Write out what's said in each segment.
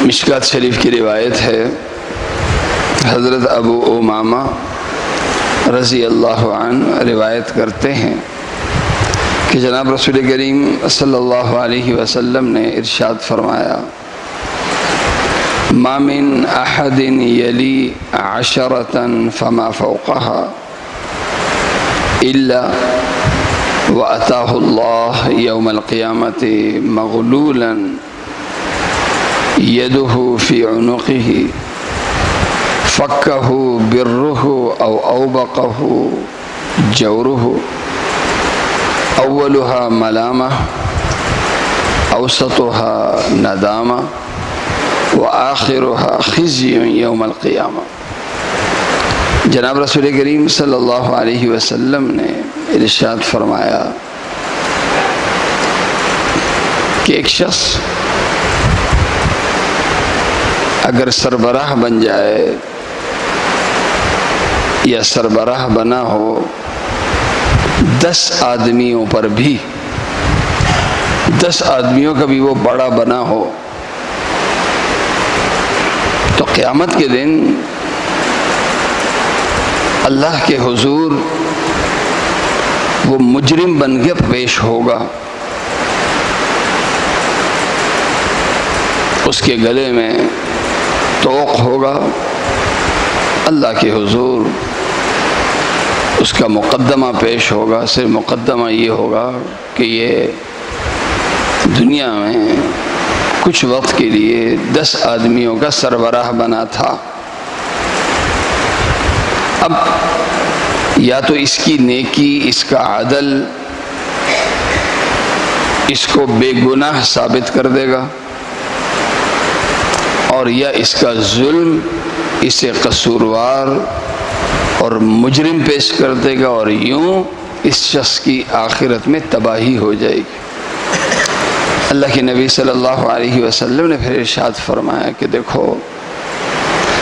مشکات شریف کی روایت ہے، حضرت ابو امامہ رضی اللہ عنہ روایت کرتے ہیں کہ جناب رسول کریم صلی اللہ علیہ وسلم نے ارشاد فرمایا، ما من احد یلی عشرة فما فوقها الا واتاه الله يوم القيامة مغلولا يده في عنقه فكه بره او اوبقه جوره اولها ملامة اوسطها ندامة وآخرها خزي يوم القيامة۔ جناب رسول کریم صلی اللہ علیہ وسلم نے ارشاد فرمایا کہ ایک شخص اگر سربراہ بن جائے یا سربراہ بنا ہو 10 آدمیوں پر بھی، 10 آدمیوں کا بھی وہ بڑا بنا ہو، تو قیامت کے دن اللہ کے حضور وہ مجرم بن کے پیش ہوگا، اس کے گلے میں طوق ہوگا، اللہ کے حضور اس کا مقدمہ پیش ہوگا۔ صرف مقدمہ یہ ہوگا کہ یہ دنیا میں کچھ وقت کے لیے 10 آدمیوں کا سربراہ بنا تھا، اب یا تو اس کی نیکی، اس کا عدل اس کو بے گناہ ثابت کر دے گا، اور یا اس کا ظلم اسے قصوروار اور مجرم پیش کر دے گا، اور یوں اس شخص کی آخرت میں تباہی ہو جائے گی۔ اللہ کے نبی صلی اللہ علیہ وسلم نے پھر ارشاد فرمایا کہ دیکھو،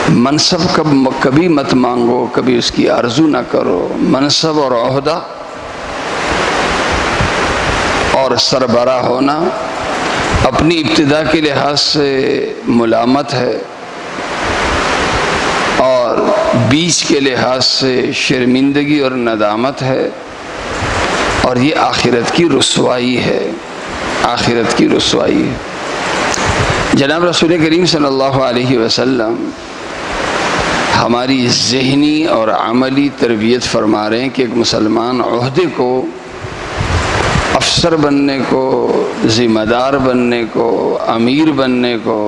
منصب کبھی مت مانگو، کبھی اس کی آرزو نہ کرو۔ منصب اور عہدہ اور سربراہ ہونا اپنی ابتدا کے لحاظ سے ملامت ہے، اور بیچ کے لحاظ سے شرمندگی اور ندامت ہے، اور یہ آخرت کی رسوائی ہے، آخرت کی رسوائی ہے۔ جناب رسول کریم صلی اللہ علیہ وسلم ہماری ذہنی اور عملی تربیت فرما رہے ہیں کہ ایک مسلمان عہدے کو، افسر بننے کو، ذمہ دار بننے کو، امیر بننے کو،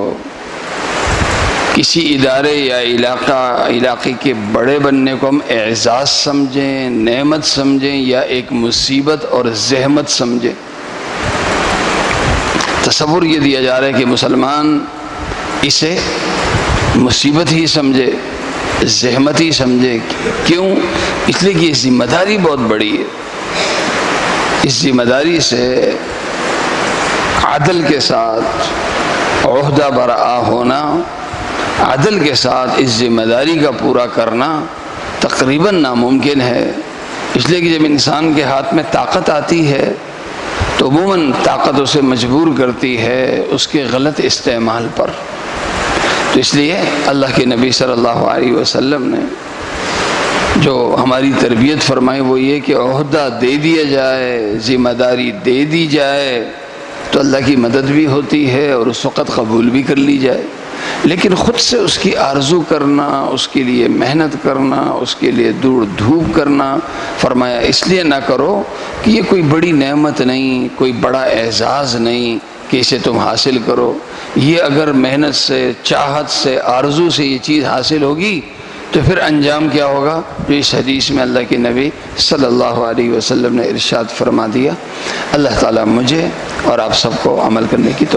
کسی ادارے یا علاقے کے بڑے بننے کو ہم اعزاز سمجھیں، نعمت سمجھیں، یا ایک مصیبت اور زحمت سمجھیں۔ تصور یہ دیا جا رہا ہے کہ مسلمان اسے مصیبت ہی سمجھے، زحمت ہی سمجھے۔ کیوں؟ اس لیے کہ یہ ذمہ داری بہت بڑی ہے۔ اس ذمہ داری سے عدل کے ساتھ عہدہ برآ ہونا، عدل کے ساتھ اس ذمہ داری کا پورا کرنا تقریباً ناممکن ہے۔ اس لیے کہ جب انسان کے ہاتھ میں طاقت آتی ہے تو عموماً طاقت اسے مجبور کرتی ہے اس کے غلط استعمال پر۔ تو اس لیے اللہ کے نبی صلی اللہ علیہ وسلم نے جو ہماری تربیت فرمائی وہ یہ کہ عہدہ دے دیا جائے، ذمہ داری دے دی جائے تو اللہ کی مدد بھی ہوتی ہے اور اس وقت قبول بھی کر لی جائے، لیکن خود سے اس کی آرزو کرنا، اس کے لیے محنت کرنا، اس کے لیے دوڑ دھوپ کرنا، فرمایا اس لیے نہ کرو کہ یہ کوئی بڑی نعمت نہیں، کوئی بڑا اعزاز نہیں کہ اسے تم حاصل کرو۔ یہ اگر محنت سے، چاہت سے، آرزو سے یہ چیز حاصل ہوگی تو پھر انجام کیا ہوگا؟ جو اس حدیث میں اللہ کے نبی صلی اللہ علیہ وسلم نے ارشاد فرما دیا۔ اللہ تعالیٰ مجھے اور آپ سب کو عمل کرنے کی توفیق